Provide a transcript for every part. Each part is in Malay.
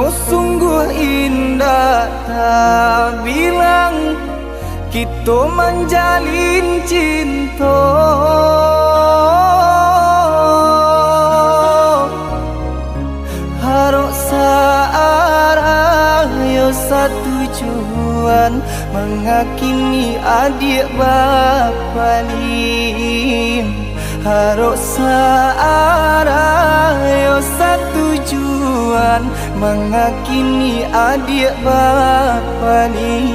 Kamu sungguh indah, tak bilang kita menjalin cinta. Harok searah yo satu tujuan, mengakini adik bapa ni. Harok searah yo satu tujuan, mengakini adik bapa ni.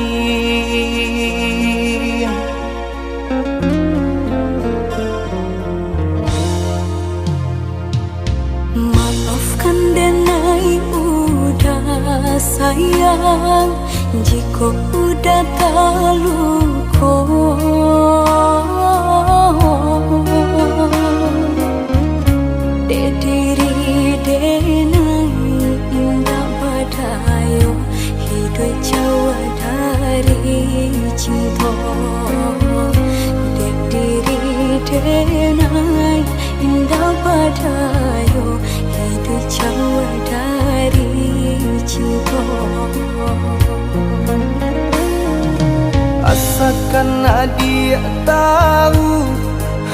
Maafkan denai udah sayang, jika udah terluka. Dek diri denai indah badayo, hidup jauh dari cinta. Dek diri denai indah badayo, hidup jauh dari cinta. Asalkan adik tahu,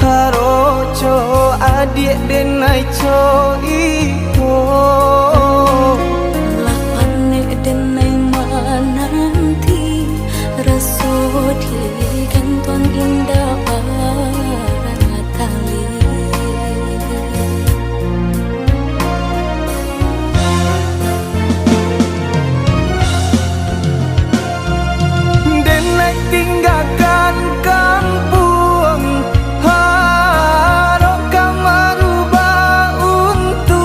haroco adik denai co iko. Lapane denai mananti, raso di ganton indah tali. Denai tinggalkan kampung, harok kamarubah untung.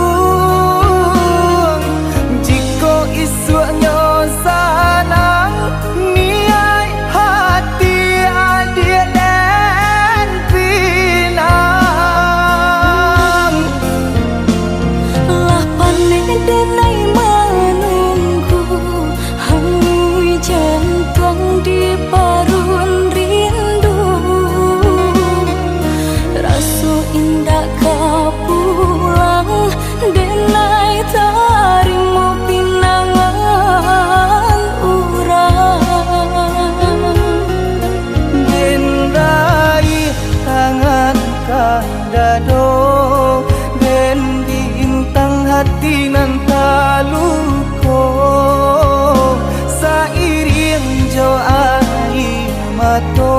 Jika isunya sanang, niai hati adik dan pinang. Lapane denai menunggu, hangui jantung di parun rindu. Rasu indah kau pulang, denai tarimu pinangan urang. Denai tangan kadado, den bintang hati nan taluko. Sairing jo air mato,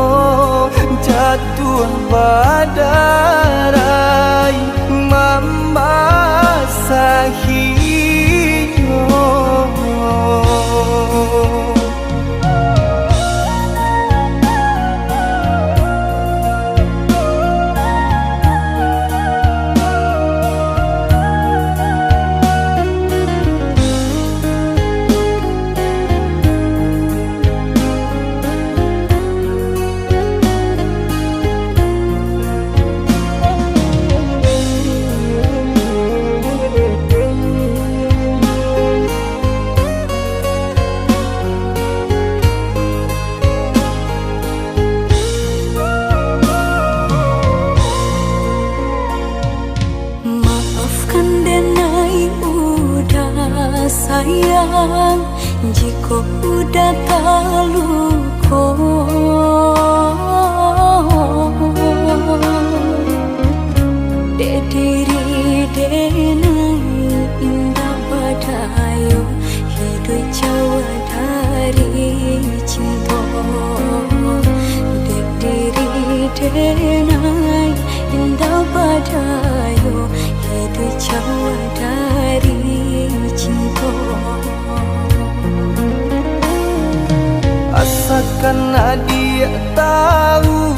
jatuh badarai membasahiyo. Maafkan denai udah sayang, jika udah terluka. Dek diri denai indah badayo, hidup jauh dari cinta. Dek diri denai indah badayo, hidup jauh dari cinta. Asalkan adik tahu,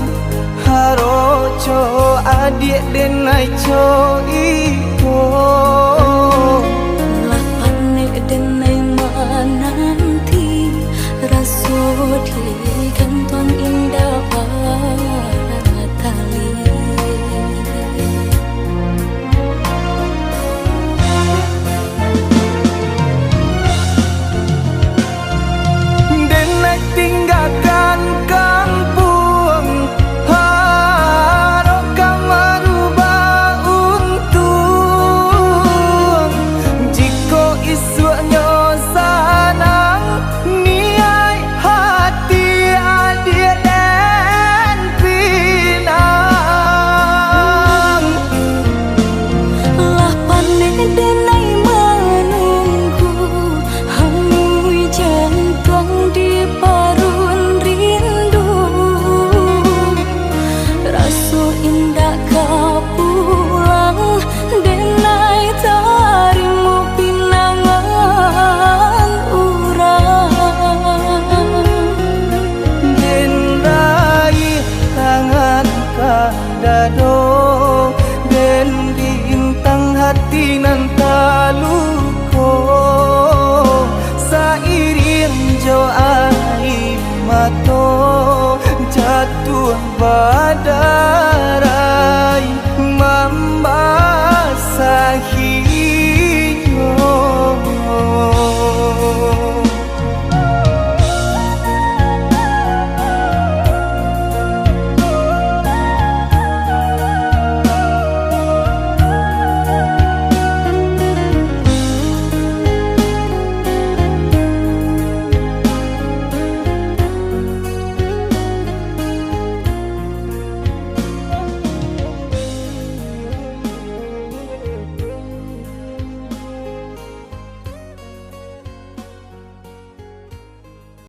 haroco adik denai co iko. Lapane denai mananti, raso di ganton indah tali. Denai tinggalkan kampung, harok kamarubah untung. dado dan bintang hati nan taluko sairing jo air mato jatuh badai